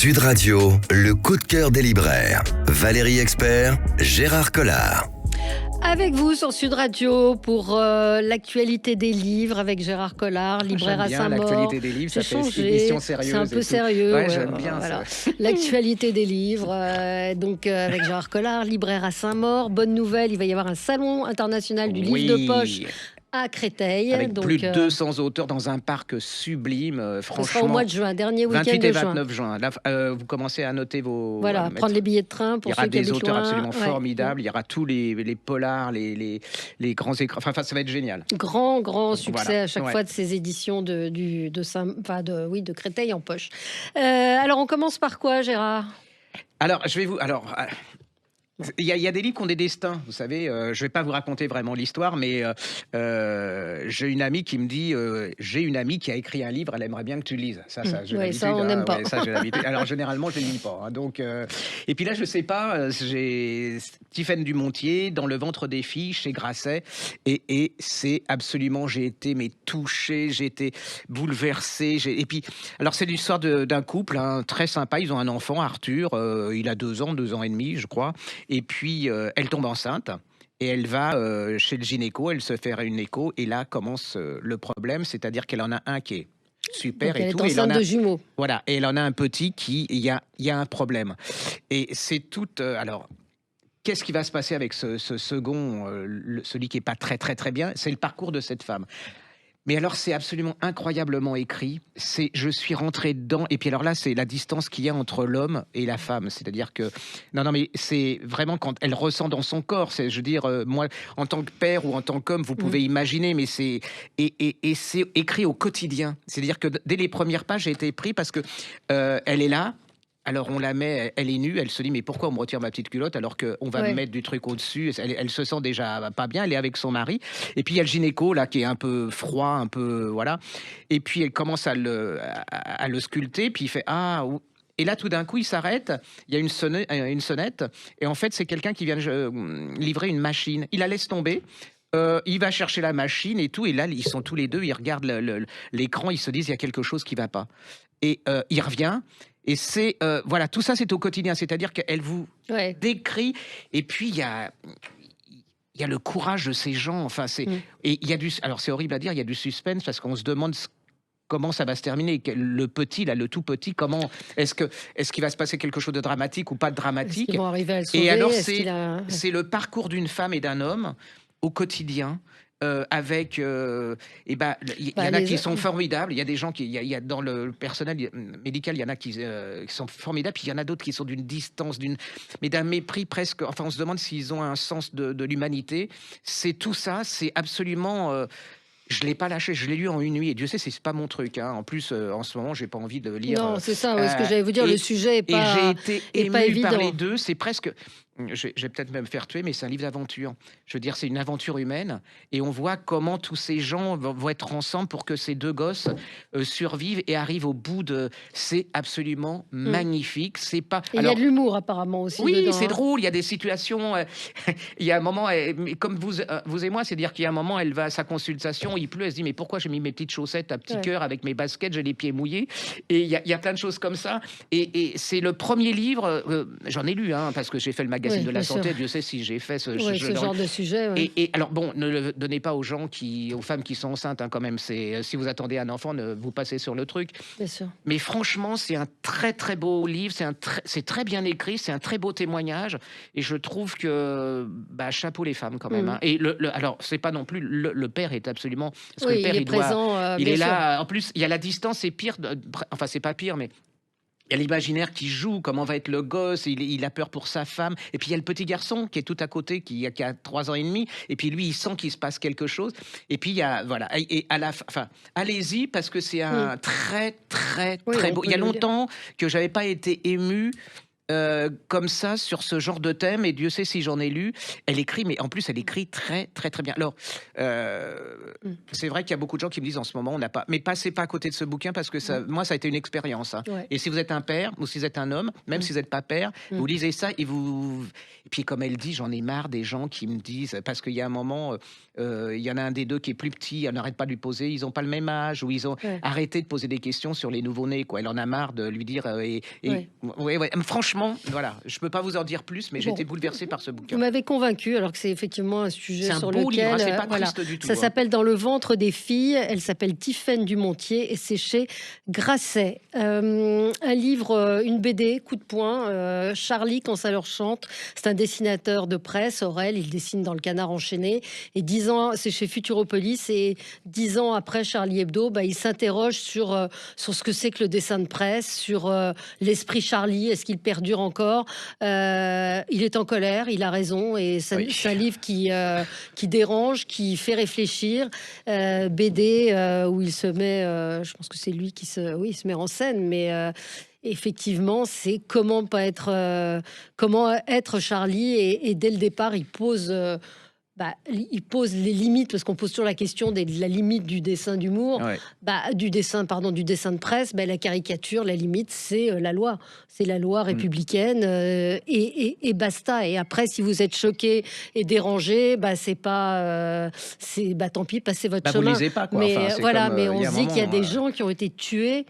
Sud Radio, le coup de cœur des libraires. Valérie Expert, Gérard Collard. Avec vous sur Sud Radio pour l'actualité des livres avec Gérard Collard, libraire à Saint-Maur. L'actualité des livres, ça fait émission sérieuse. C'est un peu sérieux. Ouais, j'aime bien voilà. ça. L'actualité des livres, avec Gérard Collard, libraire à Saint-Maur. Bonne nouvelle, il va y avoir un salon international du livre de poche à Créteil. Avec plus de 200 auteurs dans un parc sublime, franchement. Ce sera au mois de juin, dernier week-end de juin. 28 et 29 juin. Là, vous commencez à noter vos... Voilà, prendre les billets de train pour ceux qui habitent loin. Il y aura des auteurs absolument formidables. Il y aura tous les polars, les grands écrans. Enfin, ça va être génial. Grand succès à chaque fois de ces éditions de Créteil en poche. Alors, on commence par quoi, Gérard ? Alors, il y a des livres qui ont des destins, vous savez. Je ne vais pas vous raconter vraiment l'histoire, mais j'ai une amie qui me dit j'ai une amie qui a écrit un livre, elle aimerait bien que tu le lises. Ça, on n'aime pas. Ça, j'ai l'habitude. Alors, généralement, je ne le lis pas. Hein, donc, et puis là, je ne sais pas, j'ai Tiphaine Dumontier, Dans le ventre des filles, chez Grasset. Et c'est absolument, j'ai été touché, j'ai été bouleversé. Et puis, alors, c'est l'histoire d'un couple très sympa. Ils ont un enfant, Arthur. Il a 2 ans et demi, je crois. Et puis, elle tombe enceinte et elle va chez le gynéco, elle se fait une écho et là commence le problème, c'est-à-dire qu'elle en a un qui est super. Donc et elle tout. Elle est enceinte de jumeaux. Voilà, et elle en a un petit il y a un problème. Et c'est tout... alors, qu'est-ce qui va se passer avec ce second, celui qui n'est pas très bien? C'est le parcours de cette femme. Mais alors, c'est absolument incroyablement écrit. Je suis rentré dedans. Et puis alors là, c'est la distance qu'il y a entre l'homme et la femme. C'est-à-dire que... Non, mais c'est vraiment quand elle ressent dans son corps. Je veux dire, moi, en tant que père ou en tant qu'homme, vous pouvez imaginer, mais c'est... Et c'est écrit au quotidien. C'est-à-dire que dès les premières pages, j'ai été pris parce que elle est là. Alors on la met, elle est nue, elle se dit mais pourquoi on me retire ma petite culotte alors qu'on va me mettre du truc au-dessus. Elle se sent déjà pas bien, elle est avec son mari. Et puis il y a le gynéco là qui est un peu froid, un peu voilà. Et puis elle commence à le sculpter, puis il fait ah. Et là tout d'un coup il s'arrête, il y a une sonnette et en fait c'est quelqu'un qui vient livrer une machine. Il la laisse tomber. Il va chercher la machine et tout, et là ils sont tous les deux, ils regardent l'écran, ils se disent il y a quelque chose qui va pas. Et il revient. Et c'est voilà, tout ça c'est au quotidien, c'est-à-dire qu'elle vous décrit. Et puis il y a le courage de ces gens. Enfin et il y a alors c'est horrible à dire, il y a du suspense parce qu'on se demande comment ça va se terminer. Le petit là, le tout petit, comment est-ce qu'il va se passer quelque chose de dramatique ou pas de dramatique? Est-ce qu'ils vont arriver à le sauver? Et alors c'est le parcours d'une femme et d'un homme au quotidien. Avec il y en a qui sont formidables, il y a des gens il y a dans le personnel médical, il y en a qui sont formidables, puis il y en a d'autres qui sont d'une distance, mais d'un mépris presque, enfin on se demande s'ils ont un sens de l'humanité. C'est tout ça, c'est absolument je l'ai pas lâché, je l'ai lu en une nuit et Dieu sait c'est pas mon truc hein. En plus en ce moment j'ai pas envie de lire. Non, c'est ça, ce que j'allais vous dire, le sujet est pas, et j'ai été ému évident. par les deux, c'est presque... Je vais peut-être même faire tuer, mais c'est un livre d'aventure. Je veux dire, c'est une aventure humaine. Et on voit comment tous ces gens vont être ensemble pour que ces 2 gosses survivent et arrivent au bout de... C'est absolument magnifique. C'est pas... Et il y a de l'humour apparemment aussi. Oui, dedans, c'est drôle. Il y a des situations... il y a un moment, comme vous et moi, c'est-à-dire qu'il y a un moment, elle va à sa consultation, il pleut, elle se dit, mais pourquoi j'ai mis mes petites chaussettes à petit cœur avec mes baskets, j'ai les pieds mouillés. Et il y a plein de choses comme ça. Et c'est le premier livre, j'en ai lu, hein, parce que j'ai fait le magazine de la santé, Dieu sait si j'ai fait ce genre de sujet. Et alors bon, ne le donnez pas aux femmes qui sont enceintes hein, quand même. Si vous attendez un enfant, vous passez sur le truc. Bien sûr. Mais franchement, c'est un très beau livre. C'est très bien écrit. C'est un très beau témoignage. Et je trouve que chapeau les femmes quand même. Hein. Et alors c'est pas non plus le père est absolument. Parce que le père il est présent. Il est là. En plus, il y a la distance. C'est pire. Enfin, c'est pas pire, mais. Il y a l'imaginaire qui joue, comment va être le gosse, il a peur pour sa femme. Et puis il y a le petit garçon qui est tout à côté, qui a 3 ans et demi. Et puis lui, il sent qu'il se passe quelque chose. Et puis il y a, voilà. Et à la fin, allez-y, parce que c'est un très beau. Il y a longtemps que j'avais pas été ému comme ça sur ce genre de thème et Dieu sait si j'en ai lu. Elle écrit, mais en plus elle écrit très, très, très bien. Alors, Mmh. c'est vrai qu'il y a beaucoup de gens qui me disent en ce moment: «On n'a pas» mais passez pas à côté de ce bouquin parce que ça Mmh. moi ça a été une expérience, hein Ouais. et si vous êtes un père ou si vous êtes un homme, même Mmh. si vous êtes pas père, Mmh. vous lisez ça et puis comme elle dit, j'en ai marre des gens qui me disent parce qu'il y a un moment, il y en a un des 2 qui est plus petit, on n'arrête pas de lui poser ils ont pas le même âge ou ils ont Ouais. arrêté de poser des questions sur les nouveau-nés, quoi. Elle en a marre de lui dire, Ouais. ouais, ouais, franchement, voilà, je peux pas vous en dire plus, mais j'ai Bon, été bouleversé par ce vous bouquin. m'avez convaincu, alors que c'est effectivement un sujet C'est un sur beau livre, hein, lequel, c'est pas voilà, triste du tout, ça hein. s'appelle Dans le ventre des filles. Elle s'appelle Tiphaine Dumontier et c'est chez Grasset. Un livre, une BD, coup de poing. Charlie, quand ça leur chante. C'est un dessinateur de presse, Aurel. Il dessine dans Le Canard enchaîné. Et 10 ans, c'est chez Futuropolis. Et 10 ans après Charlie Hebdo, bah, il s'interroge sur ce que c'est que le dessin de presse, sur l'esprit Charlie. Est-ce qu'il perdure encore? Il est en colère, il a raison, et Oui. c'est un livre qui dérange, qui fait réfléchir. BD où il se met, je pense que c'est lui oui, il se met en scène, mais effectivement, c'est comment être Charlie, et dès le départ, il pose les limites, parce qu'on pose toujours la question de la limite du dessin d'humour, Ouais. du dessin, pardon, du dessin de presse. La caricature, la limite, c'est la loi. C'est la loi Mmh. républicaine, et basta. Et après, si vous êtes choqué et dérangé, c'est pas, tant pis, passez votre Bah, vous chemin. lisez pas, quoi. Mais Enfin, c'est voilà, comme, mais il on y a un se dit qu'il y a moment, des gens qui ont été tués,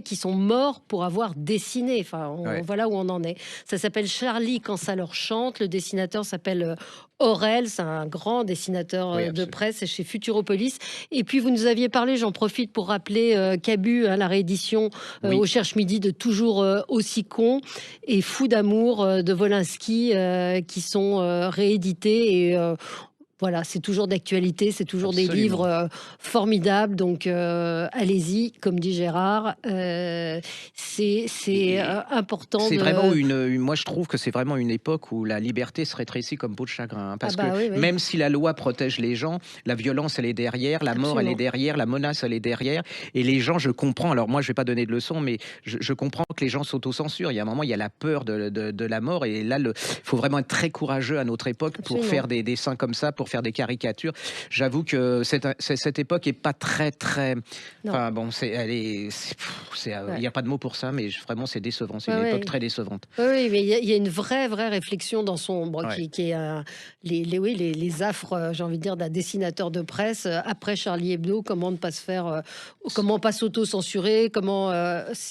qui sont morts pour avoir dessiné. Enfin, ouais. voilà où on en est. Ça s'appelle Charlie quand ça leur chante. Le dessinateur s'appelle Aurel. C'est un grand dessinateur Oui, de absolument. presse. C'est chez Futuropolis. Et puis, vous nous aviez parlé, j'en profite pour rappeler Cabu, la réédition Oui. au Cherche Midi de Toujours aussi con, et Fou d'amour de Wolinski, qui sont réédités. Et voilà, c'est toujours d'actualité, c'est toujours des Absolument. livres formidables. Donc, allez-y, comme dit Gérard. C'est Et important c'est vraiment de. moi je trouve que c'est vraiment une époque où la liberté se rétrécit comme peau de chagrin, hein, Ah parce que bah oui, oui, même si la loi protège les gens, la violence elle est derrière, la mort elle est absolument. derrière, la menace elle est derrière, et les gens, je comprends. Alors moi je vais pas donner de leçons, mais je comprends que les gens s'autocensurent. Il y a un moment, il y a la peur de la mort, et là faut vraiment être très courageux à notre époque pour Absolument. faire des dessins comme ça, pour faire des caricatures. J'avoue que cette époque est pas très très. Non. Enfin bon, il Ouais. y a pas de mot pour ça, mais vraiment c'est décevant. C'est Ouais, une époque ouais. très décevante. Oui, oui, mais il y a une vraie réflexion dans son, Ouais. qui est les affres, j'ai envie de dire, d'un dessinateur de presse après Charlie Hebdo. Comment ne pas se faire, comment pas s'auto-censurer, comment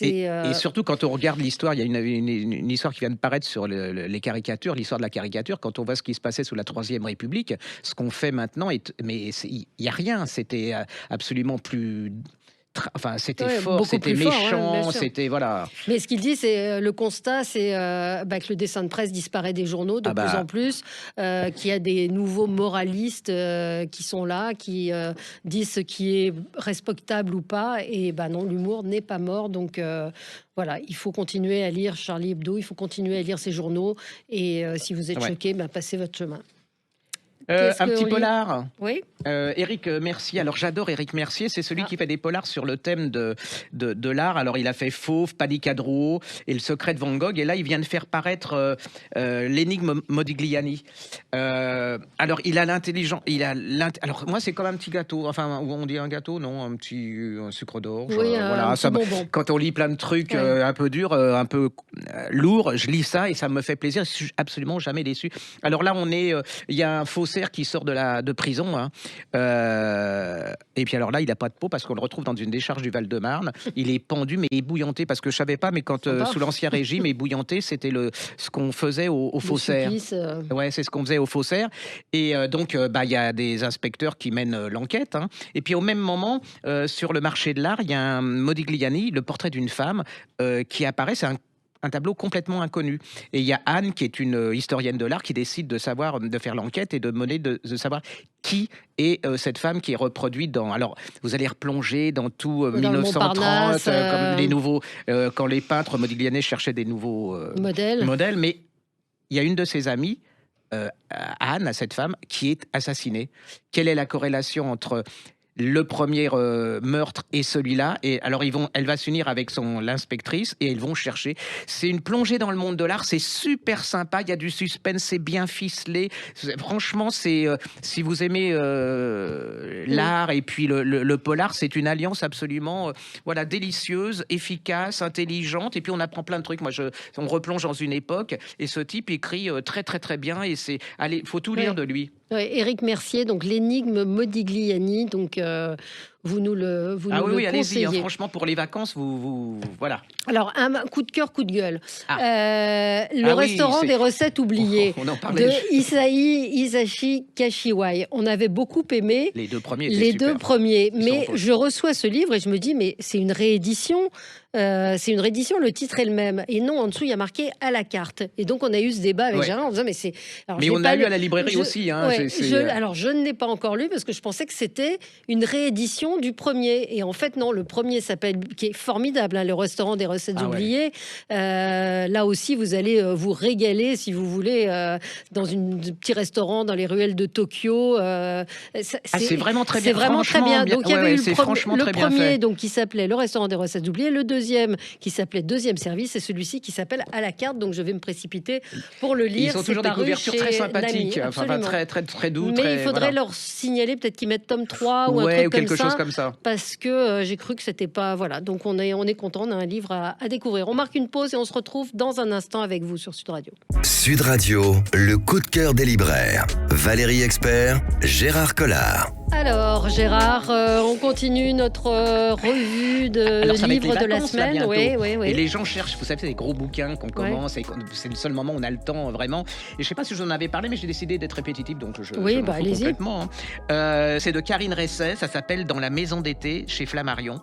Et surtout quand on regarde l'histoire, il y a une histoire qui vient de paraître sur les caricatures, l'histoire de la caricature. Quand on voit ce qui se passait sous la Troisième République, ce qu'on fait maintenant, il y a rien. C'était absolument plus. Enfin, c'était ouais, fort, beaucoup c'était plus fort, ouais, bien méchant, sûr. c'était voilà. Mais ce qu'il dit, c'est le constat, c'est que le dessin de presse disparaît des journaux de Ah plus en bah plus, qu'il y a des nouveaux moralistes qui sont là, qui disent ce qui est respectable ou pas. Et non, l'humour n'est pas mort. Donc voilà, il faut continuer à lire Charlie Hebdo, il faut continuer à lire ces journaux. Et si vous êtes ouais. choqué, passez votre chemin. Qu'est-ce Un qu'on petit lit? polar. Oui. Éric Mercier. Alors j'adore Éric Mercier, c'est celui Ah. qui fait des polars sur le thème de l'art. Alors il a fait Fauve, Panique à Drouot et Le secret de Van Gogh. Et là il vient de faire paraître l'énigme Modigliani. Alors il a l'intelligence, alors moi c'est comme un petit gâteau. Enfin on dit un gâteau, non, un petit sucre d'orge. Oui, Voilà, un petit bonbon. quand on lit plein de trucs Ouais. un peu durs, un peu lourds, je lis ça et ça me fait plaisir. Je suis absolument jamais déçu. Alors là il y a un faussaire qui sort de prison, hein. Et puis alors là, il n'a pas de peau parce qu'on le retrouve dans une décharge du Val-de-Marne. Il est pendu mais ébouillanté, parce que je savais pas, mais quand Sympa. sous l'Ancien Régime, ébouillanté, c'était ce qu'on faisait aux Le faussaires. supplice, Ouais, c'est ce qu'on faisait aux faussaires. Et donc, il y a des inspecteurs qui mènent l'enquête, hein. Et puis au même moment, sur le marché de l'art, il y a un Modigliani, le portrait d'une femme qui apparaît. C'est un tableau complètement inconnu. Et il y a Anne, qui est une historienne de l'art, qui décide de faire l'enquête et de savoir qui est cette femme qui est reproduite dans. Alors, vous allez replonger dans tout dans le 1930, Montparnasse, comme les nouveaux, quand les peintres Modigliani cherchaient des nouveaux modèle. modèles. Mais il y a une de ses amies, Anne, cette femme, qui est assassinée. Quelle est la corrélation entre le premier meurtre et celui-là. Et alors, elle va s'unir avec l'inspectrice et ils vont chercher. C'est une plongée dans le monde de l'art. C'est super sympa. Il y a du suspense. C'est bien ficelé. Franchement, si vous aimez l'art et puis le polar, c'est une alliance absolument voilà, délicieuse, efficace, intelligente. Et puis, on apprend plein de trucs. Moi, on replonge dans une époque et ce type écrit très, très, très bien. Et allez, faut tout lire de lui. Ouais, Éric Mercier, donc l'énigme Modigliani, donc vous nous le oui, conseillez. allez-y, franchement, pour les vacances, voilà. Alors, un coup de cœur, coup de gueule. Le restaurant des recettes oubliées de Hisashi Kashiwai. On avait beaucoup aimé. Les deux premiers. Mais je reçois ce livre et je me dis, mais c'est une réédition. Le titre est le même. Et non, en dessous, il y a marqué à la carte. Et donc, on a eu ce débat avec Gérard en disant, mais c'est. Alors, mais on a lu à la librairie aussi. Hein, alors, je ne l'ai pas encore lu parce que je pensais que c'était une réédition du premier. Et en fait, non, le premier qui est formidable, hein, le restaurant des recettes oubliées. Là aussi, vous allez vous régaler si vous voulez dans un petit restaurant dans les ruelles de Tokyo. C'est vraiment très bien. C'est vraiment très bien. Donc, il y avait eu le premier donc, qui s'appelait le restaurant des recettes oubliées. Le deuxième qui s'appelait Deuxième Service et celui-ci qui s'appelle À la carte. Donc, je vais me précipiter pour le lire. Ils ont toujours des couvertures très sympathiques, très, très, très doux. Mais il faudrait leur signaler peut-être qu'ils mettent tome 3 ou un truc quelque chose comme ça. Parce que j'ai cru que c'était pas. Voilà. Donc, on est content. On a un livre à découvrir. On marque une pause et on se retrouve dans un instant avec vous sur Sud Radio. Sud Radio, le coup de cœur des libraires. Valérie Expert, Gérard Collard. Alors, Gérard, on continue notre revue de livres de la semaine. Oui. Et les gens cherchent, vous savez, c'est des gros bouquins qu'on commence. Et c'est le seul moment où on a le temps, vraiment. Et je ne sais pas si je vous en avais parlé, mais j'ai décidé d'être répétitif, donc je allez-y. Complètement. Hein. C'est de Karine Resset, ça s'appelle Dans la maison d'été, chez Flammarion.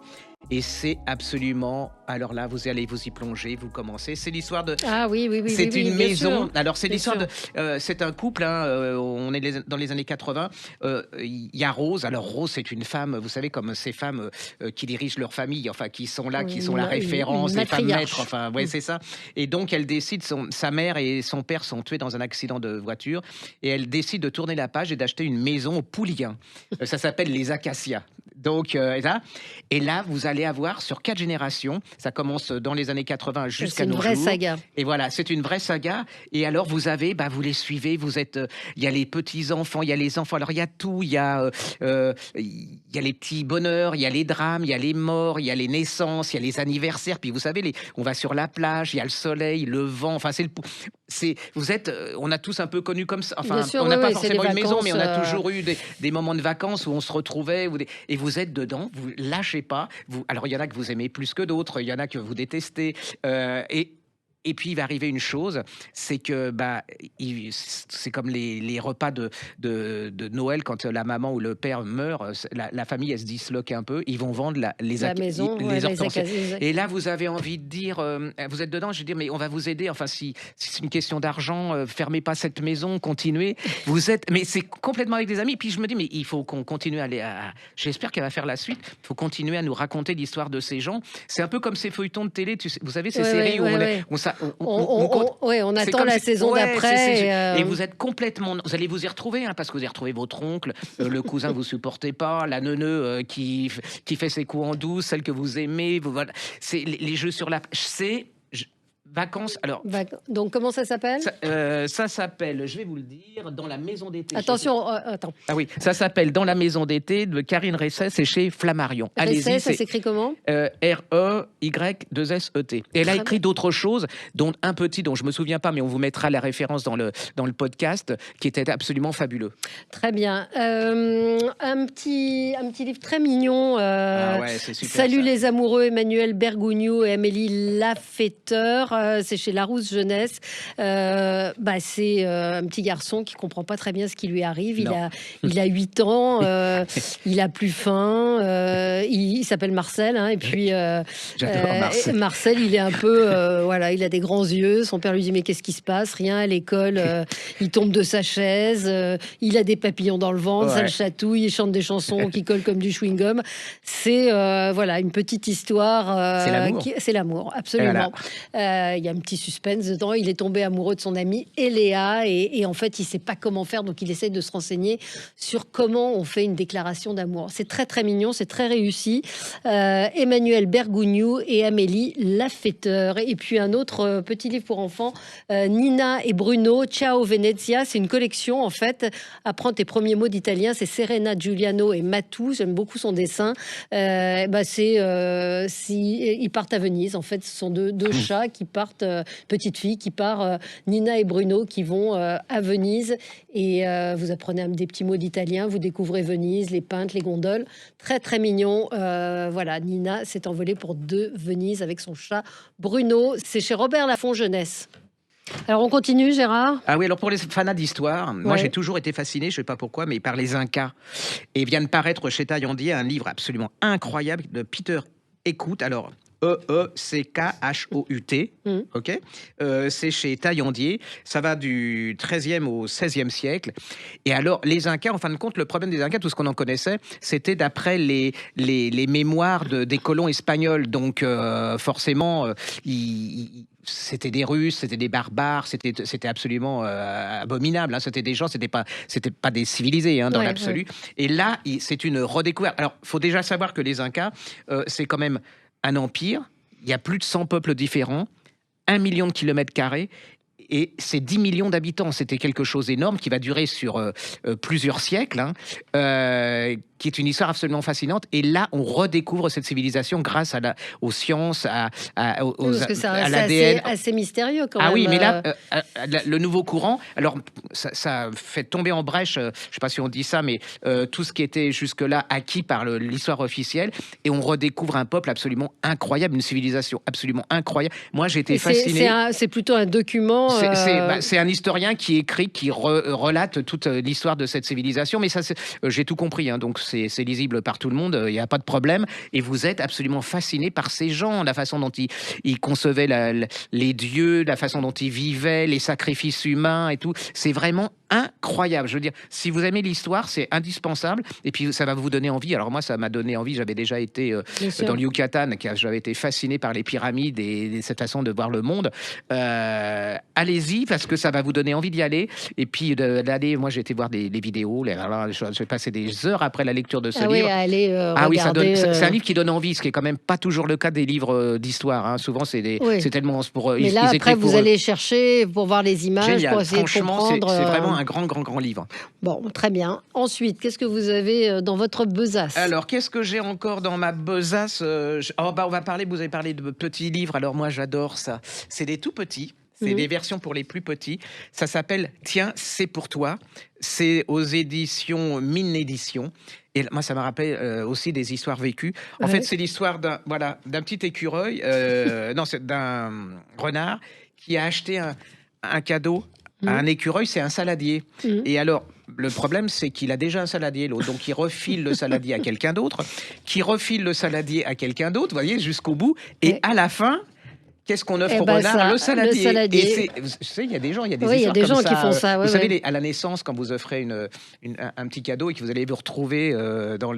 Et c'est absolument... Alors là, vous allez vous y plonger, vous commencez. C'est l'histoire de... C'est une maison. Sûr. Alors, c'est l'histoire de... c'est un couple, hein, on est dans les années 80. Il y a Rose. Alors, Rose, c'est une femme, vous savez, comme ces femmes qui dirigent leur famille, enfin, qui sont là, qui sont la référence, les femmes maîtres. Enfin, c'est ça. Et donc, elle décide, sa mère et son père sont tués dans un accident de voiture. Et elle décide de tourner la page et d'acheter une maison au Pouliguen. Ça s'appelle les Acacias. Donc, et là, vous allez avoir sur 4 générations, ça commence dans les années 80 jusqu'à nos jours. C'est une vraie saga. Et voilà, c'est une vraie saga. Et alors, vous les suivez, il y a les petits-enfants, il y a les enfants. Alors, il y a tout, il y a les petits bonheurs, il y a les drames, il y a les morts, il y a les naissances, il y a les anniversaires. Puis, vous savez, on va sur la plage, il y a le soleil, le vent. Enfin, on a tous un peu connu comme ça. Enfin, sûr, on n'a pas forcément une maison, mais on a toujours eu des moments de vacances où on se retrouvait. Et vous êtes dedans, vous lâchez pas. Alors, il y en a que vous aimez plus que d'autres, il y en a que vous détestez. Et puis, il va arriver une chose, c'est que c'est comme les repas de Noël, quand la maman ou le père meurt, la famille, elle se disloque un peu. Ils vont vendre les hortensias. Et là, vous avez envie de dire, vous êtes dedans, je veux dire, mais on va vous aider. Enfin, si c'est une question d'argent, fermez pas cette maison, continuez. Mais c'est complètement avec des amis. Puis je me dis, mais il faut qu'on continue à aller j'espère qu'elle va faire la suite. Il faut continuer à nous raconter l'histoire de ces gens. C'est un peu comme ces feuilletons de télé, vous savez, ces séries où on attend la saison d'après. Et vous êtes complètement... Vous allez vous y retrouver, hein, parce que vous y retrouvez votre oncle, le cousin que vous supportez pas, la neuneu qui fait ses coups en douce, celle que vous aimez. Voilà. C'est les jeux sur la... Vacances, alors... Donc, comment ça s'appelle ? Ça s'appelle, je vais vous le dire, Dans la maison d'été. Attention, attends. Ah oui, ça s'appelle Dans la maison d'été de Karine Resset, c'est chez Flammarion. Resset, ça s'écrit comment ? R-E-Y-2-S-E-T. Et elle a écrit d'autres choses, dont un petit dont je me souviens pas, mais on vous mettra la référence dans le podcast, qui était absolument fabuleux. Très bien. Un petit livre très mignon. C'est super. Salut les amoureux, Emmanuel Bergougnou et Amélie Lafetteur. C'est chez Larousse Jeunesse. C'est un petit garçon qui comprend pas très bien ce qui lui arrive. Il a 8 ans. Il a plus faim. Il s'appelle Marcel. Hein, et puis Marcel, il est un peu... il a des grands yeux. Son père lui dit, mais qu'est-ce qui se passe ? Rien à l'école. Il tombe de sa chaise. Il a des papillons dans le ventre. Ça le chatouille. Il chante des chansons qui collent comme du chewing-gum. C'est une petite histoire. C'est l'amour. C'est l'amour, absolument. il y a un petit suspense dedans. Il est tombé amoureux de son amie Eléa et en fait, il ne sait pas comment faire. Donc, il essaie de se renseigner sur comment on fait une déclaration d'amour. C'est très, très mignon. C'est très réussi. Emmanuel Bergougnou et Amélie Lafetteur. Et puis, un autre petit livre pour enfants, Nina et Bruno, Ciao Venezia. C'est une collection, en fait. Apprends tes premiers mots d'italien. C'est Serena Giuliano et Matou. J'aime beaucoup son dessin. Ils partent à Venise. En fait, ce sont deux chats qui partent, petite fille qui part, Nina et Bruno qui vont à Venise. Et vous apprenez des petits mots d'italien. Vous découvrez Venise, les peintres, les gondoles. Très, très mignon. Voilà, Nina s'est envolée pour Venise avec son chat Bruno. C'est chez Robert Laffont Jeunesse. Alors, on continue, Gérard? Ah oui, alors pour les fanats d'histoire, moi j'ai toujours été fasciné, je ne sais pas pourquoi, mais par les Incas. Et vient de paraître chez Taillandier un livre absolument incroyable de Peter Écoute. Alors, Eeckhout, ok. C'est chez Taillandier. Ça va du XIIIe au XVIe siècle. Et alors, les Incas, en fin de compte, le problème des Incas, tout ce qu'on en connaissait, c'était d'après les mémoires des colons espagnols. Donc, forcément, c'était des Russes, c'était des barbares, c'était absolument abominable. Hein. C'était des gens, c'était pas des civilisés dans l'absolu. Et là, c'est une redécouverte. Alors, faut déjà savoir que les Incas, c'est quand même un empire. Il y a plus de 100 peuples différents, 1 million de kilomètres carrés. Et c'est 10 millions d'habitants. C'était quelque chose d'énorme qui va durer sur plusieurs siècles, qui est une histoire absolument fascinante. Et là, on redécouvre cette civilisation grâce aux sciences, à l'ADN. C'est assez mystérieux quand même. Ah oui, mais là, le nouveau courant, alors ça fait tomber en brèche, je ne sais pas si on dit ça, mais tout ce qui était jusque-là acquis par l'histoire officielle. Et on redécouvre un peuple absolument incroyable, une civilisation absolument incroyable. Moi, j'ai été fasciné. C'est plutôt un document. C'est un historien qui écrit, qui relate toute l'histoire de cette civilisation. Mais ça, j'ai tout compris, donc c'est lisible par tout le monde, il n'y a pas de problème. Et vous êtes absolument fasciné par ces gens, la façon dont ils concevaient les dieux, la façon dont ils vivaient, les sacrifices humains et tout. C'est vraiment incroyable. Je veux dire, si vous aimez l'histoire, c'est indispensable. Et puis, ça va vous donner envie. Alors moi, ça m'a donné envie. J'avais déjà été dans le Yucatan, j'avais été fasciné par les pyramides et cette façon de voir le monde. Allez-y, parce que ça va vous donner envie d'y aller. Et puis, d'aller, moi, j'ai été voir des vidéos. Je vais passer des heures après la lecture de ce livre. Oui, c'est un livre qui donne envie, ce qui est quand même pas toujours le cas des livres d'histoire. Souvent, c'est tellement pour. Mais là, après, vous allez chercher pour voir les images, génial. pour essayer de comprendre. C'est vraiment un grand livre. Bon, très bien. Ensuite, qu'est-ce que vous avez dans votre besace? Alors, qu'est-ce que j'ai encore dans ma besace? On va parler. Vous avez parlé de petits livres. Alors moi, j'adore ça. C'est des tout petits. C'est des versions pour les plus petits. Ça s'appelle Tiens, c'est pour toi. C'est aux éditions Mine Édition. Et moi, ça m'a rappelé aussi des histoires vécues. En fait, c'est l'histoire d'un petit écureuil, c'est d'un renard qui a acheté un cadeau à un écureuil, c'est un saladier. Et alors, le problème, c'est qu'il a déjà un saladier, l'autre. Donc, il refile le saladier à quelqu'un d'autre, qui refile le saladier à quelqu'un d'autre, vous voyez, jusqu'au bout. Et à la fin... Qu'est-ce qu'on offre au renard? Le saladier. Et vous savez, il y a des gens, il y a des histoires des comme gens ça. qui font ça. Vous savez, à la naissance, quand vous offrez un petit cadeau et que vous allez vous retrouver dans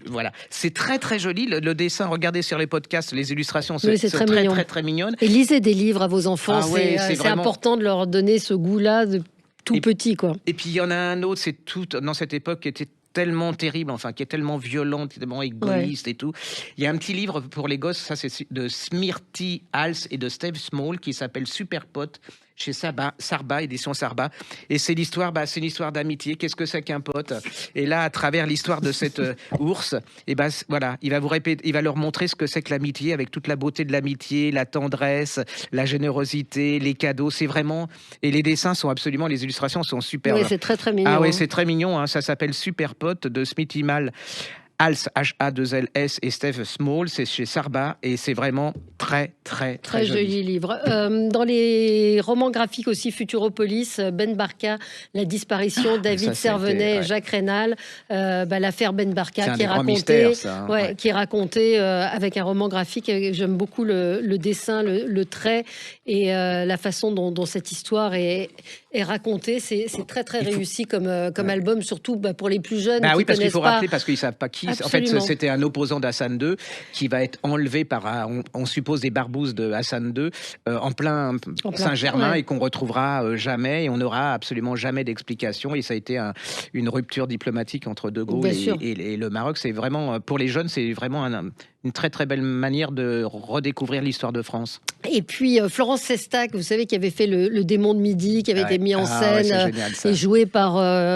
voilà. C'est très, très joli. Le dessin, regardez sur les podcasts, les illustrations, c'est très mignonne. Et lisez des livres à vos enfants. C'est vraiment important de leur donner ce goût-là de tout petit, quoi. Et puis, il y en a un autre, c'est tout dans cette époque qui était tellement terrible, qui est tellement violente, tellement égoïste et tout. Il y a un petit livre pour les gosses, ça c'est de Smirty Hals et de Steve Small, qui s'appelle Super Pote, chez Sarba, édition Sarba. Et c'est l'histoire, c'est une histoire d'amitié. Qu'est-ce que c'est qu'un pote? Et là, à travers l'histoire de cet ours, voilà, il va leur montrer ce que c'est que l'amitié, avec toute la beauté de l'amitié, la tendresse, la générosité, les cadeaux. C'est vraiment... Et les dessins sont absolument... Les illustrations sont superbes. Oui, c'est très, très mignon. Ah oui, c'est très mignon. Ça s'appelle Super Pote de Smithy Mal. Hals, H-A-2-L-S et Steve Small, c'est chez Sarba et c'est vraiment très joli livre. Dans les romans graphiques aussi, Futuropolis, Ben Barka, La disparition, David Servenet, Jacques Rénal, l'affaire Ben Barka qui est racontée avec un roman graphique. J'aime beaucoup le dessin, le trait et la façon dont cette histoire est racontée. C'est très réussi comme album, surtout pour les plus jeunes. Oui, parce qu'il faut rappeler, parce qu'ils ne savent pas qui monarchie. En Absolument. fait, c'était un opposant d'Hassan II qui va être enlevé par, on suppose, des barbouzes de Hassan II en plein Saint-Germain, ouais. et qu'on retrouvera jamais, et on n'aura absolument jamais d'explication. Et ça a été une rupture diplomatique entre De Gaulle Bien sûr. et le Maroc. C'est vraiment, pour les jeunes, c'est vraiment une très très belle manière de redécouvrir l'histoire de France. Et puis Florence Sestac, vous savez, qui avait fait le démon de midi, qui avait été mis en ouais, scène c'est génial, ça. et joué par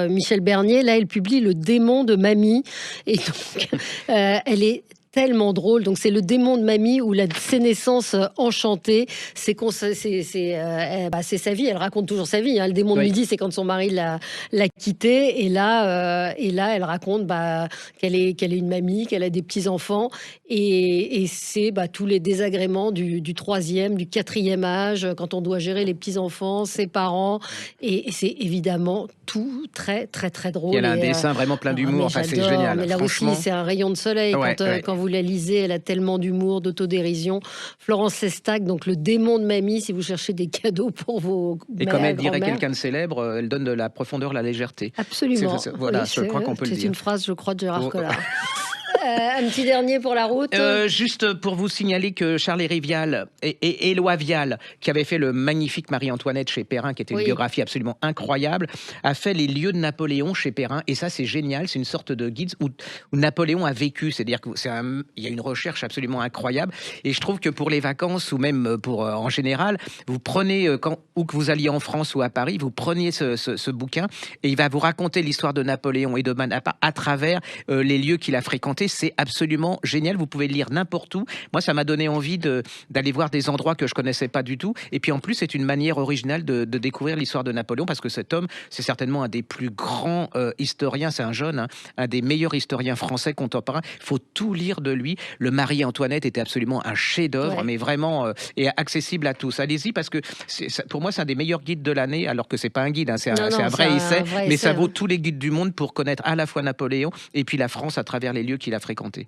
Michel Bernier. Là, elle publie le démon de Mamie. Et donc, elle est tellement drôle. Donc, c'est le démon de Mamie ou la sénescence enchantée. C'est sa vie. Elle raconte toujours sa vie. Hein. Le démon de Oui. midi, c'est quand son mari l'a quittée. Et là, elle raconte qu'elle est une mamie, qu'elle a des petits-enfants. Et c'est tous les désagréments du troisième, du quatrième âge, quand on doit gérer les petits-enfants, ses parents. Et c'est évidemment tout très, très, très drôle. Il y a un Et, dessin vraiment plein d'humour. mais Enfin, c'est j'adore, génial. Mais là aussi, Franchement. c'est un rayon de soleil Ouais, quand vous la lisez. Elle a tellement d'humour, d'autodérision. Florence Sestac, donc le démon de Mamie, si vous cherchez des cadeaux pour vos Et mères, comme elle dirait grand-mères. quelqu'un de célèbre, elle donne de la profondeur, la légèreté. Absolument. Voilà, Oui, je crois qu'on peut le C'est dire. une phrase, je crois, de Gérard Oh. Collard. Un petit dernier pour la route. Juste pour vous signaler que Charles-Henri Vial et Éloi Vial, qui avait fait le magnifique Marie-Antoinette chez Perrin, qui était une Oui. biographie absolument incroyable, a fait les lieux de Napoléon chez Perrin. Et ça, c'est génial. C'est une sorte de guide où Napoléon a vécu. C'est-à-dire qu'il y a une recherche absolument incroyable. Et je trouve que pour les vacances, ou même en général, vous prenez, où que vous alliez en France ou à Paris, vous preniez ce bouquin et il va vous raconter l'histoire de Napoléon et de Bonaparte à travers les lieux qu'il a fréquentés. C'est absolument génial. Vous pouvez le lire n'importe où. Moi, ça m'a donné envie d'aller voir des endroits que je connaissais pas du tout. Et puis en plus, c'est une manière originale de découvrir l'histoire de Napoléon, parce que cet homme, c'est certainement un des plus grands historiens. C'est un jeune, hein, un des meilleurs historiens français contemporains. Il faut tout lire de lui. Le Marie-Antoinette était absolument un chef-d'œuvre, Ouais. mais vraiment et accessible à tous. Allez-y, parce que pour moi, c'est un des meilleurs guides de l'année, alors que c'est pas un guide, hein, c'est un vrai essai, mais ça vaut tous les guides du monde pour connaître à la fois Napoléon et puis la France à travers les lieux qu'il a fréquentés.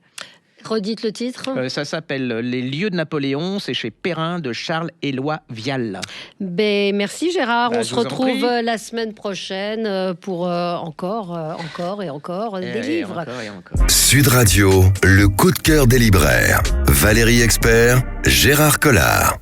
Redites le titre. Ça s'appelle Les lieux de Napoléon, c'est chez Perrin de Charles-Éloi Vial. Merci Gérard. On Je se vous en retrouve prie. la semaine prochaine pour encore des livres. Et encore. Sud Radio, le coup de cœur des libraires. Valérie Expert, Gérard Collard.